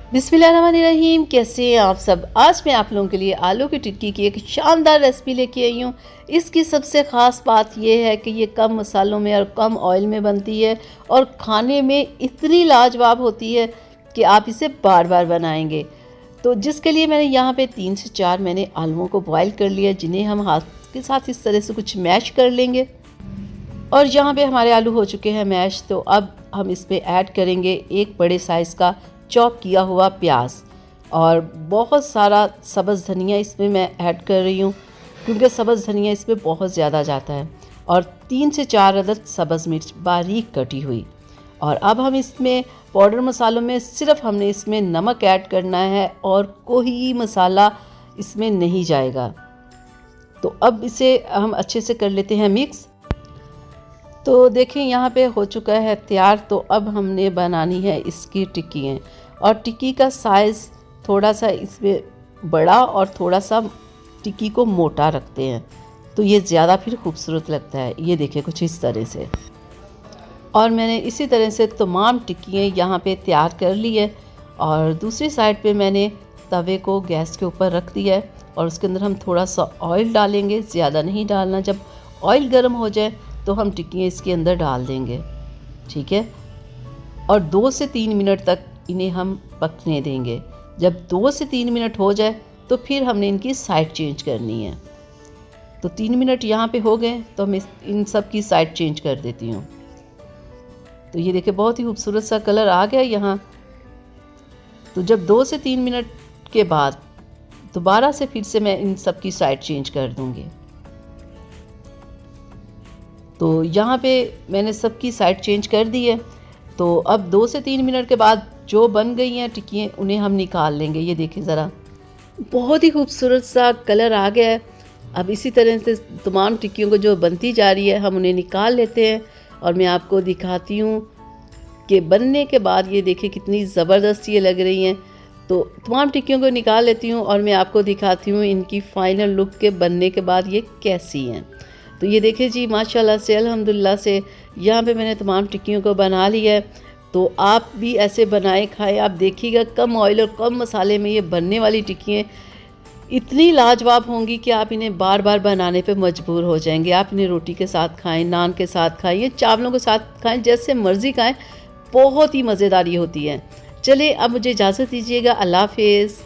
बिस्मिल्लाहिर्रहमानिर्रहीम। कैसे हैं आप सब। आज मैं आप लोगों के लिए आलू की टिक्की की एक शानदार रेसिपी लेके आई हूँ। इसकी सबसे ख़ास बात यह है कि ये कम मसालों में और कम ऑयल में बनती है और खाने में इतनी लाजवाब होती है कि आप इसे बार बार बनाएंगे। तो जिसके लिए मैंने यहाँ पे 3 से 4 मैंने आलूओं को बॉयल कर लिया, जिन्हें हम हाथ के साथ इस तरह से कुछ मैश कर लेंगे। और यहाँ पे हमारे आलू हो चुके हैं मैश। तो अब हम इसमें ऐड करेंगे एक बड़े साइज़ का चॉप किया हुआ प्याज और बहुत सारा सब्ज़ धनिया इसमें मैं ऐड कर रही हूँ, क्योंकि सब्ज़ धनिया इसमें बहुत ज़्यादा जाता है। और 3 से 4 अदद सब्ज़ मिर्च बारीक कटी हुई। और अब हम इसमें पाउडर मसालों में सिर्फ हमने इसमें नमक ऐड करना है और कोई मसाला इसमें नहीं जाएगा। तो अब इसे हम अच्छे से कर लेते हैं मिक्स। तो देखें यहाँ पे हो चुका है तैयार। तो अब हमने बनानी है इसकी टिक्कियाँ। और टिक्की का साइज़ थोड़ा सा इसमें बड़ा और थोड़ा सा टिक्की को मोटा रखते हैं, तो ये ज़्यादा फिर खूबसूरत लगता है। ये देखें कुछ इस तरह से। और मैंने इसी तरह से तमाम टिक्कियाँ यहाँ पे तैयार कर ली है। और दूसरी साइड पे मैंने तवे को गैस के ऊपर रख दिया है और उसके अंदर हम थोड़ा सा ऑयल डालेंगे, ज़्यादा नहीं डालना। जब ऑयल गर्म हो जाए तो हम टिक्कियाँ इसके अंदर डाल देंगे, ठीक है। और 2 से 3 मिनट तक इन्हें हम पकने देंगे। जब 2 से 3 मिनट हो जाए तो फिर हमने इनकी साइड चेंज करनी है। तो 3 मिनट यहाँ पे हो गए तो मैं इन सब की साइड चेंज कर देती हूँ। तो ये देखिए बहुत ही खूबसूरत सा कलर आ गया यहाँ। तो जब 2 से 3 मिनट के बाद दोबारा से फिर से मैं इन सब की साइड चेंज कर दूँगी। तो यहाँ पे मैंने सबकी साइड चेंज कर दी है। तो अब 2 से 3 मिनट के बाद जो बन गई हैं टिक्कियाँ, उन्हें हम निकाल लेंगे। ये देखिए ज़रा, बहुत ही खूबसूरत सा कलर आ गया है। अब इसी तरह से तमाम टिक्कियों को जो बनती जा रही है हम उन्हें निकाल लेते हैं। और मैं आपको दिखाती हूँ कि बनने के बाद ये देखिए कितनी ज़बरदस्त ये लग रही हैं। तो तमाम टिक्कियों को निकाल लेती हूँ और मैं आपको दिखाती हूँ इनकी फ़ाइनल लुक के बनने के बाद ये कैसी हैं। तो ये देखिए जी, माशाल्लाह से अल्हम्दुलिल्लाह से यहाँ पे मैंने तमाम टिक्कियों को बना लिया है। तो आप भी ऐसे बनाए खाएं। आप देखिएगा कम ऑयल और कम मसाले में ये बनने वाली टिक्कियाँ इतनी लाजवाब होंगी कि आप इन्हें बार बार बनाने पे मजबूर हो जाएंगे। आप इन्हें रोटी के साथ खाएं, नान के साथ खाएं या चावलों के साथ खाएं, जैसे मर्ज़ी खाएं। बहुत ही मज़ेदार ये होती है। चलिए अब मुझे इजाज़त दीजिएगा। अल्लाह हाफ़िज़।